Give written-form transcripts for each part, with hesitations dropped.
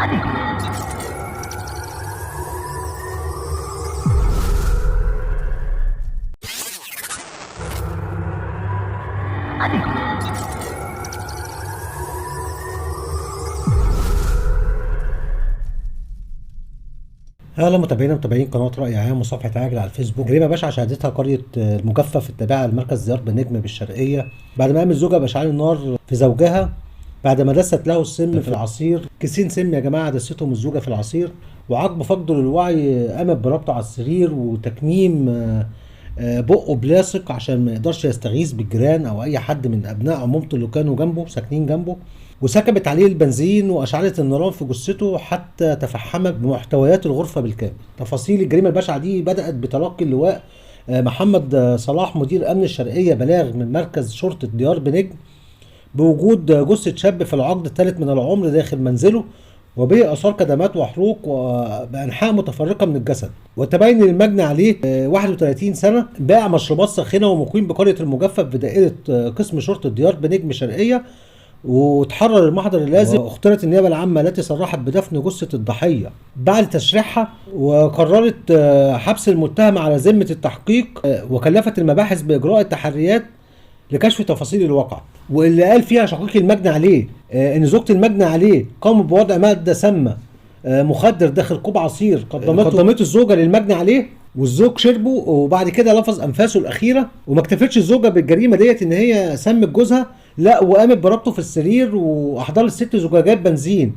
اهلا متابعين قناه راي عام وصفحه عاجل على الفيسبوك. جريمه بشعه شهدتها قريه المجفف التابعه لمركز ديار بنجم بالشرقيه بعد ما قامت زوجها باشعال النار في زوجها بعد ما دست له السم في العصير. كيسين سم يا جماعه دستهم الزوجه في العصير، وعقب فقده للوعي قامت بربطه على السرير وتكميم بقه بلاصق عشان ما يقدرش يستغيث بالجيران او اي حد من ابناء عمومته اللي كانوا جنبه ساكنين جنبه، وسكبت عليه البنزين واشعلت النيران في جثته حتى تفحمت بمحتويات الغرفه بالكامل. تفاصيل الجريمه البشعه دي بدات بتلقي اللواء محمد صلاح مدير امن الشرقيه بلاغ من مركز شرطه ديار بنجم بوجود جثه شاب في العقد الثالث من العمر داخل منزله وبه اثار كدمات وحروق بانحاء متفرقه من الجسد، وتبين المجني عليه 31 سنه بائع مشروبات ساخنه ومقيم بقريه المجفف بدائره قسم شرطه ديار بنجم الشرقيه، وتحرر المحضر اللازم. واختارت النيابه العامه التي صرحت بدفن جثه الضحيه بعد تشريحها، وقررت حبس المتهم على ذمه التحقيق، وكلفت المباحث باجراء التحريات لكشف تفاصيل الواقعه. واللي قال فيها شقيق المجني عليه ان زوجة المجني عليه قاموا بوضع ماده سامه مخدر داخل كوب عصير قدمته الزوجه للمجني عليه، والزوج شربه وبعد كده لفظ انفاسه الاخيره. وما اكتفتش الزوجه بالجريمه ديت ان هي سمت جوزها، لا، وقامت بربطه في السرير واحضرت 6 زجاجات بنزين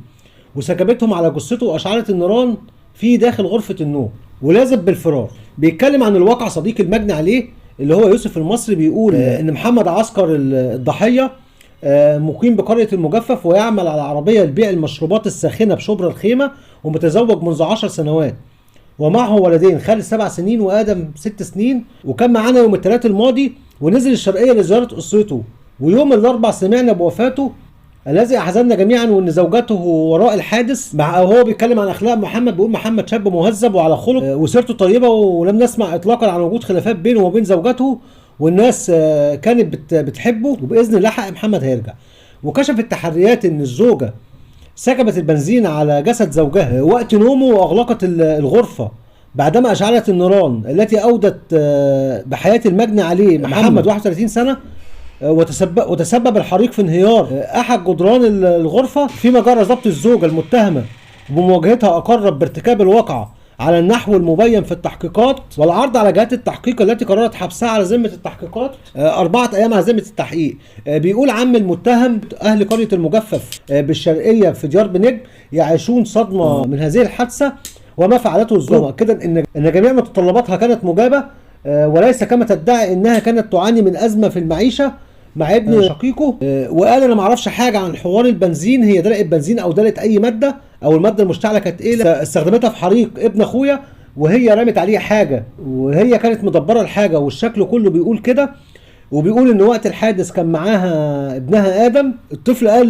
وسكبتهم على جثته واشعلت النيران في داخل غرفه النوم ولازم بالفرار. بيتكلم عن الواقع صديق المجني عليه اللي هو يوسف المصري، بيقول ان محمد عسكر الضحيه مقيم بقريه المجفف ويعمل على عربيه لبيع المشروبات الساخنه بشبرا الخيمه، ومتزوج منذ 10 سنوات ومعه ولدين، خالد 7 سنين وادم 6 سنين، وكان معانا يوم الثلاث الماضي ونزل الشرقيه لزياره اسرته، ويوم الاربع سمعنا بوفاته الذي احزننا جميعا وان زوجته وراء الحادث. هو بيتكلم عن اخلاق محمد، بيقول محمد شاب مهذب وعلى خلق وسيرته طيبه، ولم نسمع اطلاقا عن وجود خلافات بينه وبين زوجته، والناس كانت بتحبه، وباذن الله حق محمد هيرجع. وكشفت التحريات ان الزوجه سكبت البنزين على جسد زوجها وقت نومه واغلقت الغرفه بعدما اشعلت النيران التي اودت بحياه المجني عليه محمد 31 سنه، وتسبب الحريق في انهيار احد جدران الغرفه. فيما جرى ضبط الزوجه المتهمه بمواجهتها اقرت بارتكاب الواقعه على النحو المبين في التحقيقات، والعرض على جهات التحقيق التي قررت حبسها على ذمه التحقيقات 4 أيام على ذمه التحقيق. بيقول عم المتهم اهل قريه المجفف بالشرقيه في ديار بنجم يعيشون صدمه من هذه الحادثه وما فعلته الزوجه، كده ان جميع متطلباتها كانت مجابه، وليس كما تدعي انها كانت تعاني من ازمه في المعيشه مع ابن شقيقه. وقال انا ما اعرفش حاجه عن حوار البنزين، هي دلقت بنزين او دلقت اي ماده او الماده المشتعله كانت ايه، استخدمتها في حريق ابن اخويا وهي رمت عليه حاجه وهي كانت مدبره الحاجه، والشكل كله بيقول كده. وبيقول ان وقت الحادث كان معاها ابنها ادم. الطفل قال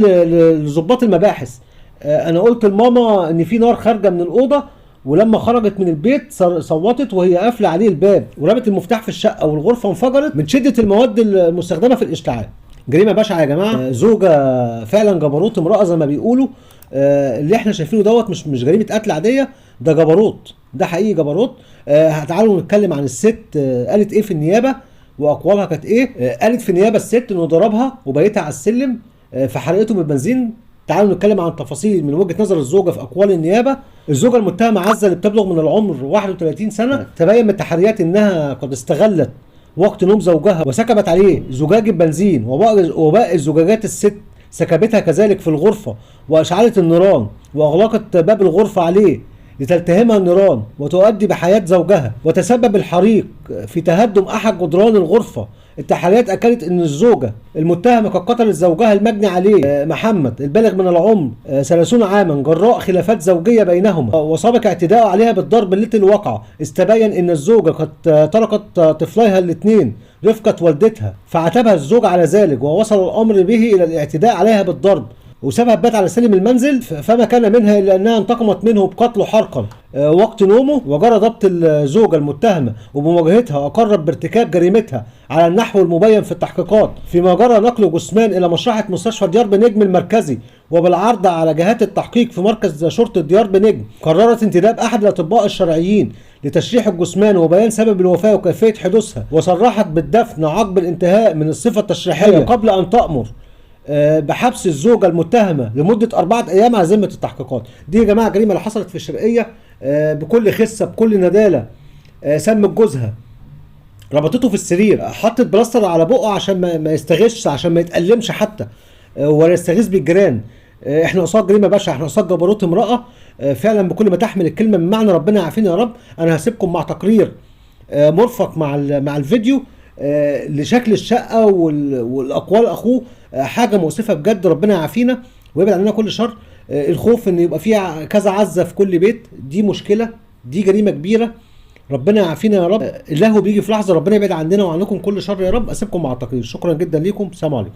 لضباط المباحث انا قلت لماما ان في نار خارجه من الاوضه، ولما خرجت من البيت صوتت وهي قافله عليه الباب ورمت المفتاح في الشقه والغرفه انفجرت من شده المواد المستخدمه في الاشتعال. جريمه بشعه يا جماعه، زوجه فعلا جبروت، امراه زي ما بيقولوا. اللي احنا شايفينه دوت مش جريمه قتل عاديه، ده جبروت، ده حقيقي جبروت. تعالوا نتكلم عن الست قالت ايه في النيابه واقوالها كانت ايه. قالت في النيابه الست انه ضربها وبيتها على السلم فحرقته بالبنزين. تعالوا نتكلم عن تفاصيل من وجهة نظر الزوجة في أقوال النيابة. الزوجة المتهمة عزة اللي بتبلغ من العمر 31 سنة تبين من التحريات إنها قد استغلت وقت نوم زوجها وسكبت عليه زجاج بنزين، وباقي الزجاجات الست سكبتها كذلك في الغرفة وأشعلت النيران وأغلقت باب الغرفة عليه لتلتهمها النيران وتؤدي بحياة زوجها، وتسبب الحريق في تهدم أحد جدران الغرفة. التحريات أكدت أن الزوجة المتهمة قد قتلت زوجها المجني عليه محمد البالغ من العمر 30 عاما جراء خلافات زوجية بينهما، وسبق اعتداء عليها بالضرب ليلة الواقعة. استبين أن الزوجة قد تركت طفليها الاثنين رفقة والدتها، فعاتبها الزوج على ذلك ووصل الأمر به إلى الاعتداء عليها بالضرب، وسابها بات على سلم المنزل، فما كان منها إلا أنها انتقمت منه بقتله حرقا. وقت نومه، وجرى ضبط الزوجة المتهمة وبمواجهتها، وأقرت بارتكاب جريمتها على النحو المبين في التحقيقات، فيما جرى نقل جثمان إلى مشرحة مستشفى ديار بنجم المركزي، وبالعرض على جهات التحقيق في مركز شرطة ديار بنجم. قررت انتداب أحد الأطباء الشرعيين لتشريح الجثمان وبيان سبب الوفاة وكيفية حدوثها، وصرحت بالدفن عقب الانتهاء من الصفة التشريحية قبل أن تأمر بحبس الزوجة المتهمة لمدة 4 أيام على ذمة التحقيقات. دي يا جماعة جريمة اللي حصلت في الشرقية بكل خسة بكل ندالة. سمت جوزها، ربطته في السرير، حطت بلاستر على بقه عشان ما يستغش، عشان ما يتألمش حتى ولا يستغيث بالجيران. احنا قصاد جريمه بشعه، احنا قصاد جبروت امراه فعلا بكل ما تحمل الكلمه من معنى. ربنا يعافينا يا رب. انا هسيبكم مع تقرير مرفق مع الفيديو لشكل الشقه والاقوال اخوه. حاجه مؤسفه بجد. ربنا يعافينا ويبعد عننا كل شر. الخوف ان يبقى فيها كذا عزه في كل بيت، دي مشكله، دي جريمه كبيره. ربنا يعافينا يا رب. اللهو بيجي في لحظه. ربنا يبعد عننا وعنكم كل شر يا رب. اسيبكم مع التقرير. شكرا جدا ليكم. سلام عليكم.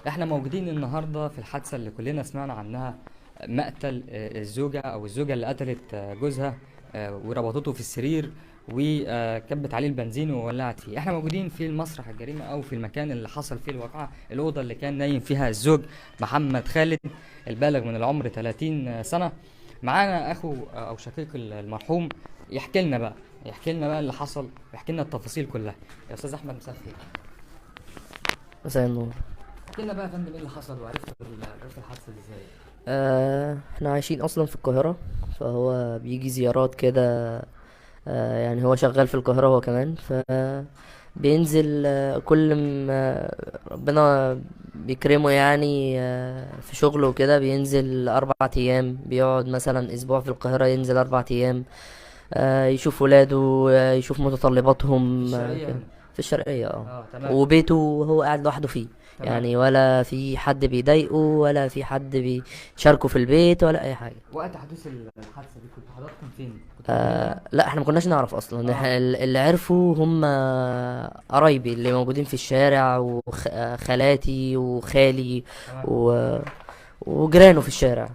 احنا موجودين النهارده في الحادثه اللي كلنا سمعنا عنها، مقتل الزوجه او الزوجه اللي قتلت جوزها وربطته في السرير وكبت عليه البنزين وولعت فيه. احنا موجودين في المسرح الجريمه او في المكان اللي حصل فيه الواقعه، الاوضه اللي كان نايم فيها الزوج محمد خالد البالغ من العمر 30 سنه. معانا اخو او شقيق المرحوم يحكي لنا بقى اللي حصل، ويحكي لنا التفاصيل كلها. يا استاذ احمد مساء الخير. مساء النور. احكي لنا بقى يا فندم ايه اللي حصل، وعرفت الحادثه دي ازاي؟ احنا عايشين اصلا في القاهرة، فهو بيجي زيارات كده. يعني هو شغال في القاهرة هو كمان، بينزل كل ما ربنا بيكرمه يعني في شغله وكده. بينزل 4 ايام، بيقعد مثلا اسبوع في القاهرة، ينزل 4 ايام يشوف ولاده، يشوف متطلباتهم الشرقية كده. هنا. في الشرقية تمام. وبيته هو قاعد لوحده فيه. تمام. يعني ولا في حد بيضايقه، ولا في حد بيشاركه في البيت، ولا اي حاجة. وقت حدوث الحادثه دي كنت حضراتكم فين؟ كنتوا موجودين؟ لا، احنا ما كناش نعرف اصلا. احنا اللي عرفوا هم قرايبي اللي موجودين في الشارع، وخالاتي وخالي تمام. وجيرانه في الشارع.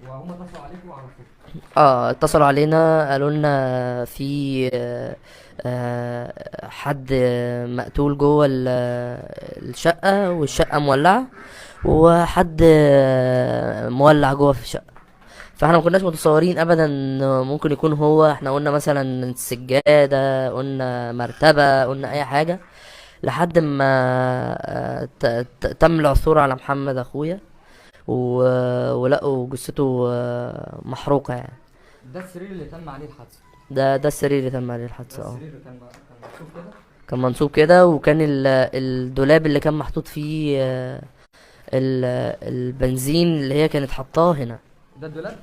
وهم اتصلوا عليكم وعرفوكم؟ اتصلوا علينا، قالوا لنا في حد مقتول جوه الشقة، والشقة مولعة، وحد مولع جوه في الشقة. فاحنا ما كناش متصورين ابدا إنه ممكن يكون هو. احنا قلنا مثلا سجادة، قلنا مرتبة، قلنا اي حاجة، لحد ما تم العثور على محمد اخويا، ولقوا جثته محروقة يعني. ده السرير اللي تم عليه الحادثه؟ ده السرير اللي تم عليه ده الحادثة. السرير اللي كان مكتوب كده؟ كان منصوب كده، وكان الدولاب اللي كان محطوط فيه البنزين اللي هي كانت حطاه هنا. ده الدولاب؟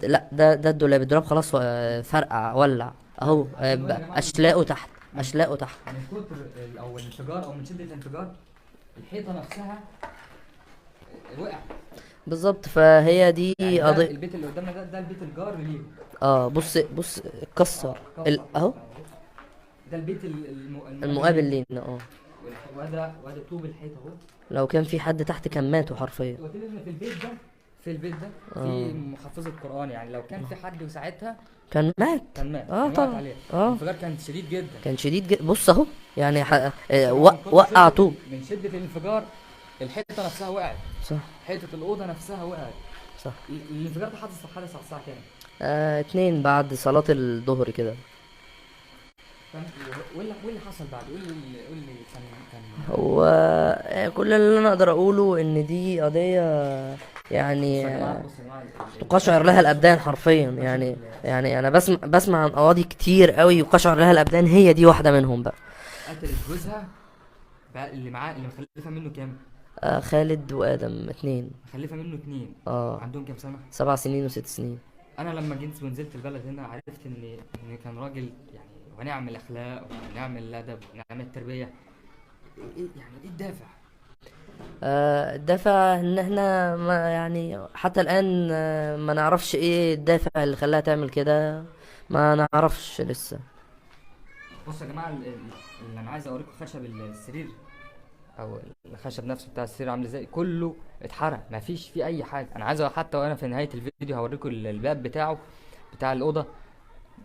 لا، ده الدولاب خلاص فرقع ولع اهو. اشلاءه تحت. من كتر او الانفجار او من شده الانفجار الحيطه نفسها وقع. بالظبط. فهي دي يعني ده قضية. البيت اللي قدامنا ده البيت الجار ليه؟ بص اتكسر. اهو ده البيت المقابل لينا. وده طوب الحيطه اهو. لو كان في حد تحت كان ماتوا حرفيا. قلت لي ان في البيت ده في محفظه قران، يعني لو كان في حد وساعتها كان مات. كان طبعا. عليه. الانفجار كان شديد جدا. بص اهو يعني وقع طوب. من شده الانفجار الحيطه نفسها وقعت. صح. حيطه الاوضه نفسها وقعت. صح. الانفجار ده حدث على الساعه كام؟ 2 بعد صلاة الظهر كده. وايه اللي حصل بعد؟ قول لي كان هو كل اللي انا اقدر اقوله ان دي قضية يعني تقشعر لها الابدان حرفيا. يعني انا بسمع عن قواضي كتير قوي يقشعر لها الابدان، هي دي واحدة منهم بقى. قتلت جوزها بقى اللي معاه، اللي مخلفه منه كام؟ خالد وادم 2. مخلفه منه 2. اه. عندهم كام سنة؟ 7 سنين و6 سنين. انا لما جيت ونزلت البلد هنا عرفت ان كان راجل يعني ونعم الاخلاق ونعم الادب ونعم التربيه. ايه يعني ايه الدافع؟ الدافع ان احنا ما يعني حتى الان ما نعرفش ايه الدافع اللي خلاها تعمل كده، ما نعرفش لسه. بصوا يا جماعه، اللي انا عايز اوريكم خشب السرير او الخشب نفسه بتاع السرير عامل ازاي، كله اتحرق، مفيش فيه اي حاجه. انا عايز حتى وانا في نهايه الفيديو هوريكم الباب بتاعه بتاع الاوضه،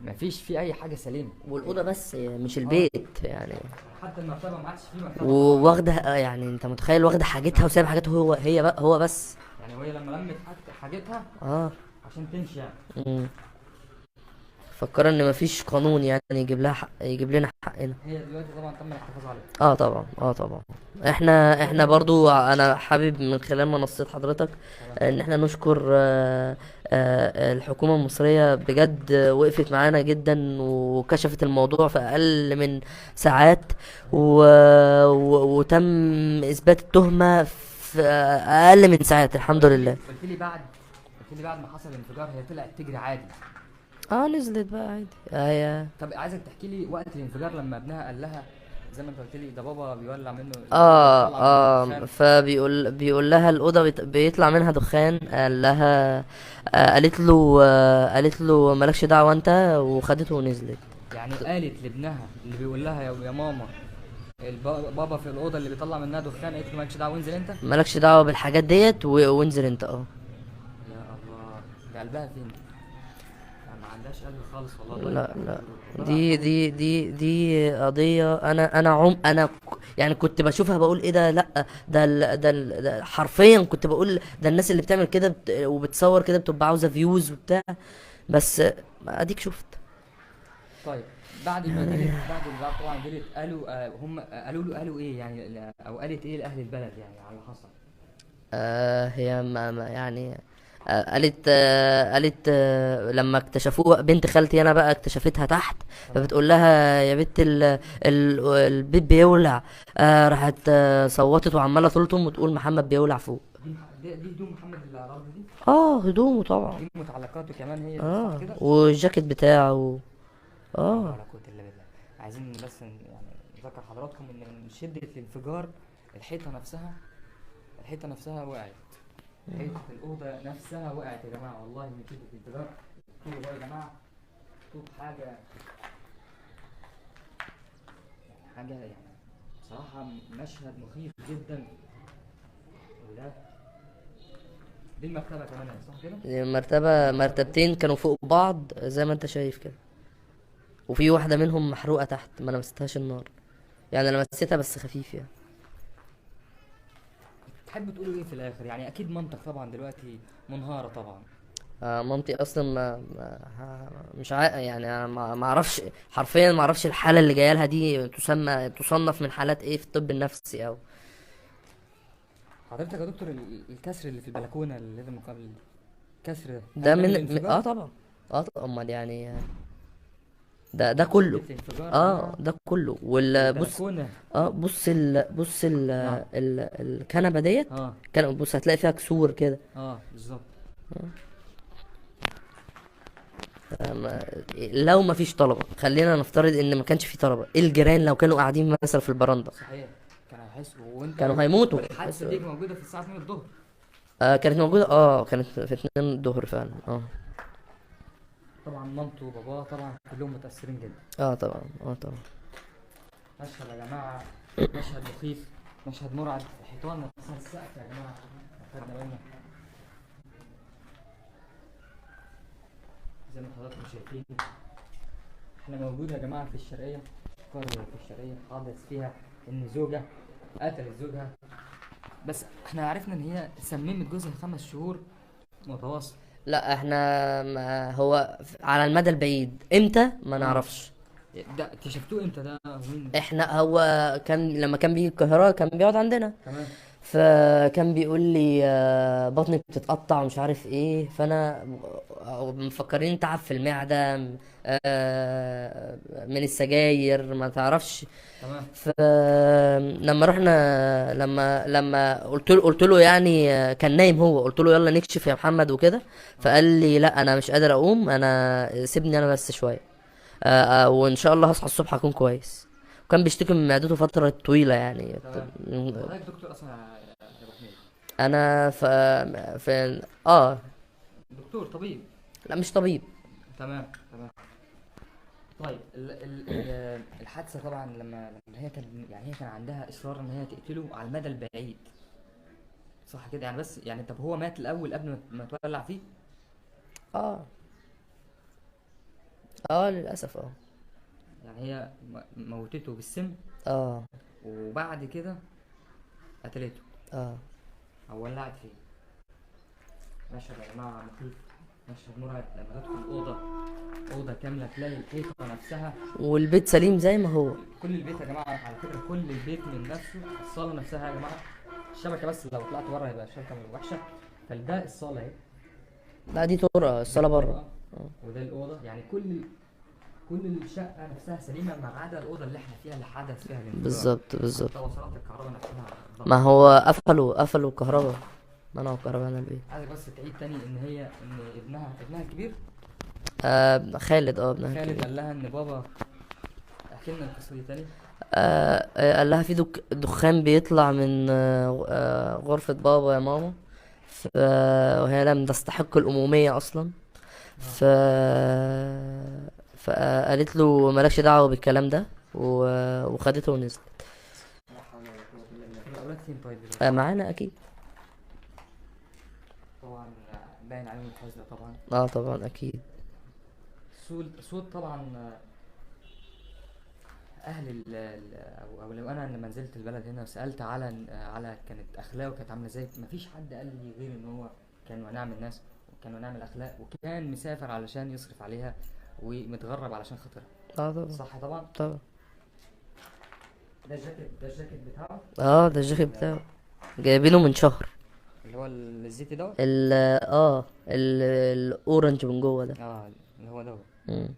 مفيش فيه اي حاجه سليمه. والاوضه بس مش اه، البيت يعني. حتى المرتبه ما عادش فيه مرتبه طالعه. وواخده يعني انت متخيل واخده حاجتها وسايب حاجته هي بقى هو بس. يعني وهي لما لمت حاجتها اه. عشان تمشي يعني. مم. فكر ان مفيش قانون يعني يجيب لها حق، يجيب لنا حقنا. هي دلوقتي طبعا تم الاحتفاظ عليها. اه طبعا، اه طبعا. احنا برضو انا حابب من خلال منصة حضرتك ان احنا نشكر الحكومة المصرية بجد، وقفت معانا جدا وكشفت الموضوع في اقل من ساعات، وتم اثبات التهمة في اقل من ساعات الحمد لله. قلت لي بعد ما حصل الانفجار هي طلعت تجري عادي. اه نزلت بقى عادي. هي طب عايزك تحكي لي وقت الانفجار لما ابنها قال لها زي ما انت قلت لي ده بابا بيولع منه، بيطلع منه دخان. فبيقول لها الأوضة بيطلع منها دخان. قال لها قالت له مالكش دعوة انت، وخدته ونزلت. يعني قالت لابنها اللي بيقول لها يا ماما بابا في الاوضه اللي بيطلع منها دخان، قالت له مالكش دعوه وانزل انت. مالكش دعوة بالحاجات ديت وانزل انت. اه. يا الله، ده قلبها فين؟ يعني ما عندهاش قلب خالص والله. لا لا، ربنا دي يرحمها. دي دي دي قضية. يعني كنت بشوفها بقول ايه ده. لا، ده حرفيا كنت بقول ده الناس اللي بتعمل كده وبتصور كده بتبقى عاوزة فيوز وبتاع. بس اديك شفت. طيب، بعد طبعا جريت قالوا هم قالوا ايه يعني، او قالت ايه لاهل البلد يعني على اللي حصل؟ هي ما يعني قالت لما اكتشفوها بنت خالتي انا بقى اكتشفتها تحت. تمام. فبتقول لها يا بنت البيت بيولع. راحت صوتت وعماله تلطم وتقول محمد بيولع فوق. دي هدوم محمد اللي على الارض دي؟ اه هدومه طبعا. دي متعلقاته كمان هي دي صح اه كده؟ والجاكيت بتاعه. لا حول اه. ولا قوة الا بالله. عايزين بس يعني نذكر حضراتكم ان من شدة الانفجار الحيطة نفسها وقعت. حيطة الأوضة نفسها وقعت يا جماعة، والله من شدة الانفجار. طوب بقى يا جماعة، طوب حاجة يعني بصراحة مشهد مخيف جدا. وده دي المكتبة كمان صح كده؟ مرتبتين كانوا فوق بعض زي ما انت شايف كده، وفي واحده منهم محروقه تحت ما لمستهاش النار. يعني انا مسيتها بس خفيف يعني. تحب تقولوا ايه في الآخر؟ يعني أكيد مامتك طبعا دلوقتي منهارة طبعا. مامتي اصلا مش يعني انا ما اعرفش حرفيا، ما اعرفش الحاله اللي جايه لها دي تصنف من حالات ايه في الطب النفسي او. حضرتك يا دكتور الكسر اللي في البلكونة اللي في المقابل، الكسر ده ده هل من اه الانفجار؟ طبعا. اه طبعا امال يعني. ده من شدة كله. الانفجار يا اه جماعة. ده كله بص. البلكونة. اه بص نعم. الكنبه ديت. اه كان بص هتلاقي فيها كسور كده. اه بالظبط. لو ما فيش طلبه، خلينا نفترض ان ما كانش في طلبه، الجيران لو كانوا قاعدين مثلا في البرندة صحيح، كان هيحسوا وانت كانوا هيموتوا. والحادثة دي موجودة في الساعة 2 الظهر. كانت موجودة. كانت في 2 الظهر فعلا. طبعا مامته وباباه طبعا كلهم متأثرين جدا. طبعا. طبعا. مشهد يا جماعة، مشهد مخيف، مشهد مرعب. الحيطان نفسها، السقف يا جماعة خدنا بالنا زي ما حضراتكم شايفين. احنا موجود يا جماعة في الشرقية، قرية في الشرقية حدث فيها ان زوجة قتلت زوجها، بس احنا عرفنا ان هي سممت جوزها 5 شهور متواصل. لا احنا ما هو على المدى البعيد امتى ما نعرفش. ده اكتشفتوه امتى ده مين؟ احنا هو كان لما كان بيجي القاهرة كان بيقعد عندنا. تمام. فكان بيقول لي بطني بتتقطع ومش عارف ايه. فانا أو مفكرين تعب في المعدة، من السجاير ما تعرفش. تمام. لما رحنا، لما قلت له يعني، كان نايم هو، قلت له يلا نكشف يا محمد وكده. فقال لي لا انا مش قادر اقوم، انا سيبني انا بس شويه، وان شاء الله هصحى الصبح هكون كويس. وكان بيشتكي من معدته فتره طويله يعني. تمام. حضرتك دكتور اصلا يا ابو حميد؟ انا في دكتور طبيب. لا مش طبيب. تمام تمام. طيب الحادثه طبعا لما هي كان يعني هي كان عندها اصرار ان هي تقتله على المدى البعيد، صح كده يعني؟ بس يعني طب هو مات الاول قبل ما تولع فيه؟ اه اه للاسف اه. يعني هي موتته بالسم اه وبعد كده قتلته اه او ولعت فيه. مشهد يا جماعه مخيف، مشهد مرعب لما تدخل اوضه كامله تلاقي الحيطه نفسها. والبيت سليم زي ما هو. كل البيت يا جماعه على فكره، كل البيت من نفسه، الصاله نفسها يا جماعه، الشبكه بس لو طلعت بره يبقى الشبكه وحشه. فده الصاله اهي، لا دي طرقه الصاله بره. وده الاوضه، يعني كل الشقه نفسها سليمه ما عدا الاوضه اللي احنا فيها اللي حدث فيها الانفجار. بالظبط. حتى وصلات الكهرباء نفسها ضغط. ما هو قفلوا الكهرباء، منعوا الكهرباء عن البيت. عايزك بس تعيد تاني ان ابنها الكبير خالد، ابنها خالد الكبير. قال لها ان بابا، احكي لنا القصه دي تاني. قال لها في دخان بيطلع من غرفة بابا يا ماما. وهي لم تستحق الأمومية أصلا. ف فقالت له مالكش دعوة بالكلام ده، وخدته ونزلت. الاولاد فين طيب دلوقتي؟ معانا أكيد. طبعا باين عليهم الحزن طبعا. طبعا أكيد. صوت طبعا اهل او لو انا لما نزلت البلد هنا وسالت على كانت اخلاقه كانت عامله ازاي، مفيش حد قال لي غير ان هو كان ونعم الناس وكان ونعم الاخلاق، وكان مسافر علشان يصرف عليها ومتغرب علشان خاطرها. طبعا. صح طبعا. طبعا. ده الجاكيت بتاعه. ده الجاكيت بتاعه جايبينه من شهر. اللي هو الزيتي ده. الاورنج من جوه ده. اللي هو ده. مم.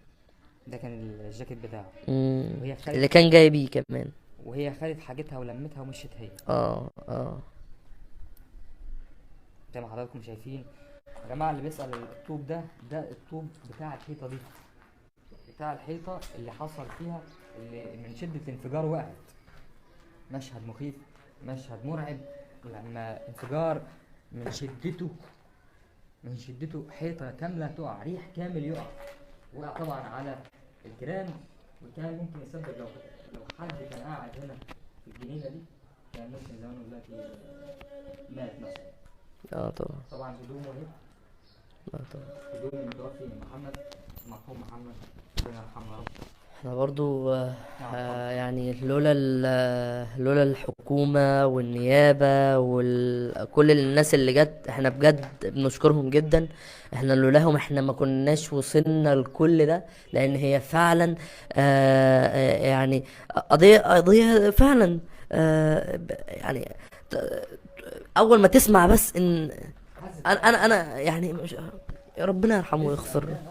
ده كان الجاكيت بتاعه. وهي خدت اللي كان جاي بيه كمان. وهي خدت حاجتها ولمتها ومشيت هي. زي ما حضراتكم شايفين يا جماعه، اللي بيسأل الطوب ده الطوب بتاع الحيطه دي، بتاع الحيطه اللي حصل فيها، اللي من شده الانفجار وقعت. مشهد مخيف، مشهد مرعب، لما انفجار من شدته حيطه كامله تقع، ريح كامل يقع، وقع طبعا على الجيران، وكان ممكن يسبب لو حد كان قاعد هنا في الجنينه دي كان ممكن زمانه دلوقتي مات مثلا. طبعا هدومه اهي. هدوم المتوفي محمد، المرحوم محمد، ربنا يرحمه يا رب. احنا برضو يعني لولا الحكومة والنيابة وكل الناس اللي جت، احنا بجد بنشكرهم جدا. احنا لولاهم احنا ما كناش وصلنا لكل ده، لان هي فعلا يعني قضية فعلا. يعني اول ما تسمع بس ان انا يعني مش، ربنا يرحمه ويغفر له.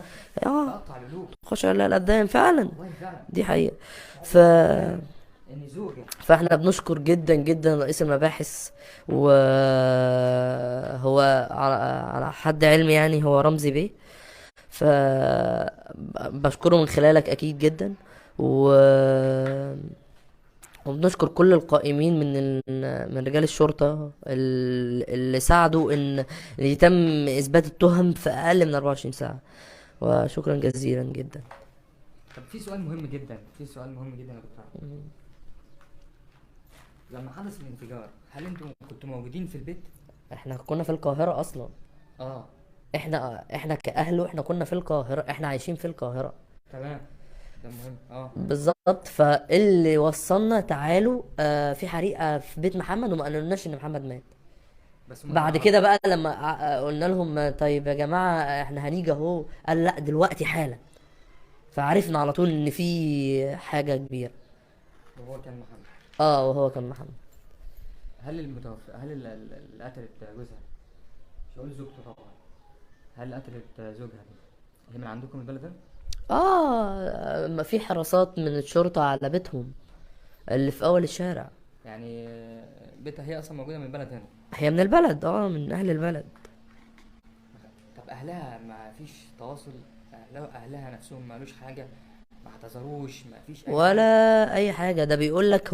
تقطع القلوب. خش على الأذان فعلا، والله فعلا. دي حقيقة. ان زوجة. فاحنا بنشكر جدا جدا رئيس المباحث، وهو على حد علمي يعني هو رمزي بيه. بشكره من خلالك اكيد جدا. و... وبنشكر كل القائمين من رجال الشرطة اللي ساعدوا ان يتم اثبات التهم في اقل من 24 ساعة. وشكرا جزيلا جدا. طب في سؤال مهم جدا يا دكتور. لما حدث الانفجار هل انتم كنتوا موجودين في البيت؟ احنا كنا في القاهرة اصلا. احنا كأهله احنا كنا في القاهرة، احنا عايشين في القاهرة. تمام، ده مهم. بالظبط. فاللي وصلنا تعالوا في حريقة في بيت محمد، وما قالولناش ان محمد مات. بس بعد كده بقى لما قلنا لهم طيب يا جماعة احنا هنيجي اهو، قال لا دلوقتي حالا. فعرفنا على طول ان في حاجة كبيرة. وهو كان محمد. وهو كان محمد. هل اللي قتلت جوزها، مش هقول زوجته طبعا، هل قتلت زوجها هي من عندكم البلد ده؟ ما في حراسات من الشرطة على بيتهم اللي في اول الشارع. يعني بيتها هي اصلا موجوده من البلد هنا. هي من البلد، من اهل البلد. طب اهلها ما فيش تواصل؟ اهلها نفسهم ما قالوش حاجه؟ ما اعتذروش؟ ما فيش اي حاجه؟ ولا اي حاجه. ده بيقول لك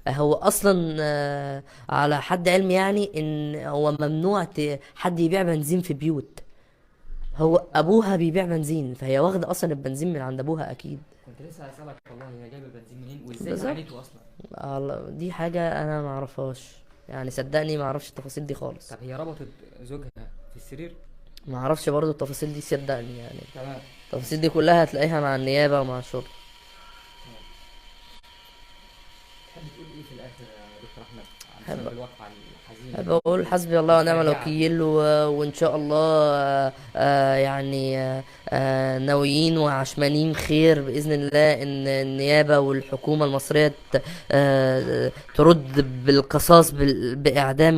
هو اصلا على حد علمي يعني ان هو ممنوع حد يبيع بنزين في بيوت. هو ابوها بيبيع بنزين، فهي واخده اصلا البنزين من عند ابوها اكيد. كنت لسه هسألك والله، هي جايبه البنزين منين وازاي بالظبط. عانيته اصلا؟ دي حاجه انا ما اعرفهاش، يعني صدقني ما اعرفش التفاصيل دي خالص. طب هي ربطت زوجها في السرير؟ ما اعرفش برضو التفاصيل دي صدقني يعني. تمام. التفاصيل دي كلها هتلاقيها مع النيابه ومع الشرطه. تحب تقول ايه في الاخر يا دكتور احمد عن حب- سبب الواقعه الحزينه دي؟ بقول حسبي الله ونعم مسترجعة. الوكيل وان شاء الله يعني ناويين وعشمانين خير باذن الله ان النيابه والحكومه المصريه ترد بالقصاص باعدام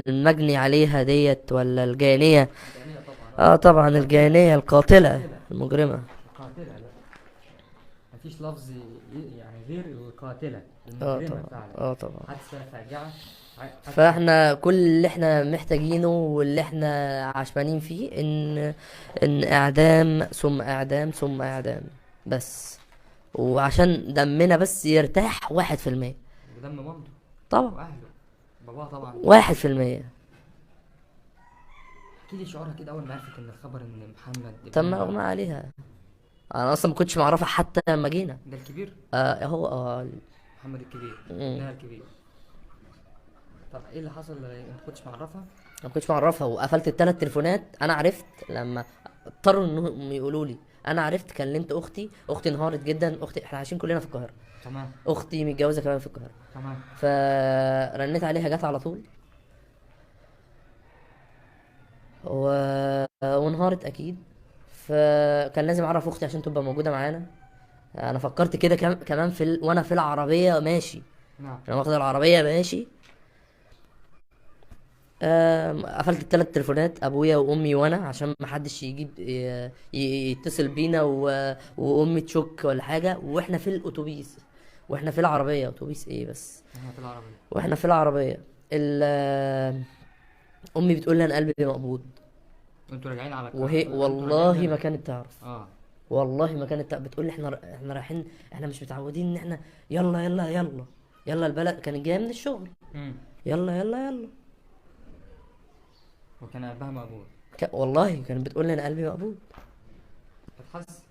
المجني عليها ديت ولا الجانيه. جميلة طبعا. طبعا الجانيه القاتله المجرمه. قاتله، لا مفيش لفظ يعني غير القاتله اه المجرمه طبعا. فعلا. طبعا. حادثه فاجعه. فاحنا كل اللي احنا محتاجينه واللي احنا عشمانين فيه ان اعدام ثم اعدام ثم اعدام بس، وعشان دمنا بس يرتاح 1%. ودم مامته طبعا واهله باباها طبعا. 1%. احكي لي شعورها كده اول ما عرفت ان الخبر ان محمد طب ما ابنها- اغمى عليها. انا اصلا ما كنتش معرفها حتى لما جينا. ده الكبير هو محمد الكبير مم. ابنها الكبير. طب ايه اللي حصل؟ انت كنتش معرفها؟ ما كنتش معرفها وقفلت الثلاث تليفونات. انا عرفت لما اضطروا انهم يقولوا لي. انا عرفت، كلمت اختي انهارت جدا. اختي احنا عايشين كلنا في القاهره، تمام. اختي متجوزه كمان في القاهره. تمام. فرنيت عليها جت على طول و... وانهارت اكيد. فكان لازم اعرف اختي عشان تبقى موجوده معانا. انا فكرت كده كمان وانا في العربيه ماشي. نعم. انا واخد العربيه ماشي. قفلت الثلاث تليفونات ابويا وامي وانا عشان ما حدش يجيب يتصل بينا وامي تشك ولا حاجه. واحنا في الاتوبيس واحنا في العربيه. اتوبيس ايه بس؟ احنا في العربيه. واحنا في العربيه امي بتقول لي انا قلبي مقبوض. انتوا راجعين على وهي انتوا والله راجعين ما هنا. كانت تعرف. اه. والله ما كانت بتقول لي احنا رايحين. احنا مش متعودين ان احنا يلا يلا يلا يلا. البلد كانت جايه من الشغل. امم. يلا يلا يلا. وكان قلبها مقبول. والله كانت بتقول لي انا قلبي مقبوض. بتحس.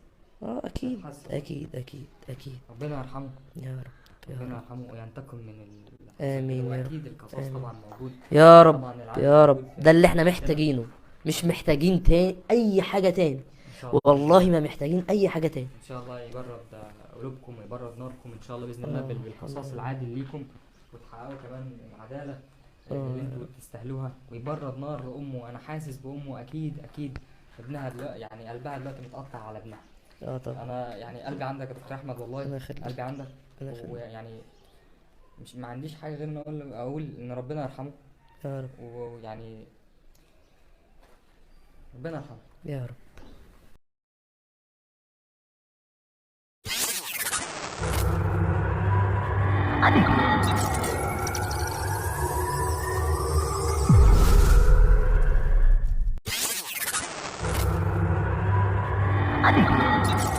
اكيد حاسس. اكيد اكيد اكيد. ربنا يرحمه. يا رب يا ربنا رب يرحمه وينتقم من آمين يا رب. واكيد القصاص آمين. طبعا موجود. يا رب طبعا العدل يا رب. موجود في- ده اللي احنا محتاجينه. مش محتاجين تاني اي حاجه تاني. ان شاء الله. والله ما محتاجين اي حاجه تاني. ان شاء الله يبرد قلوبكم ويبرد ناركم ان شاء الله باذن الله الحمد بالقصاص لله. العادل ليكم، وتحققوا كمان العداله آه. اللي انتوا تستاهلوها، ويبرد نار امه. انا حاسس بامه اكيد اكيد. ابنها دلوقتي يعني قلبها دلوقتي متقطع على ابنها. طبعا. انا يعني قلبي عندك يا دكتور احمد الله والله. يخليك. قلبي عندك. الله يخليك. ويعني مش ما عنديش حاجه غير ان اقول ان ربنا يرحمه. يا رب ويعني ربنا يرحمه. يا رب. عليكم.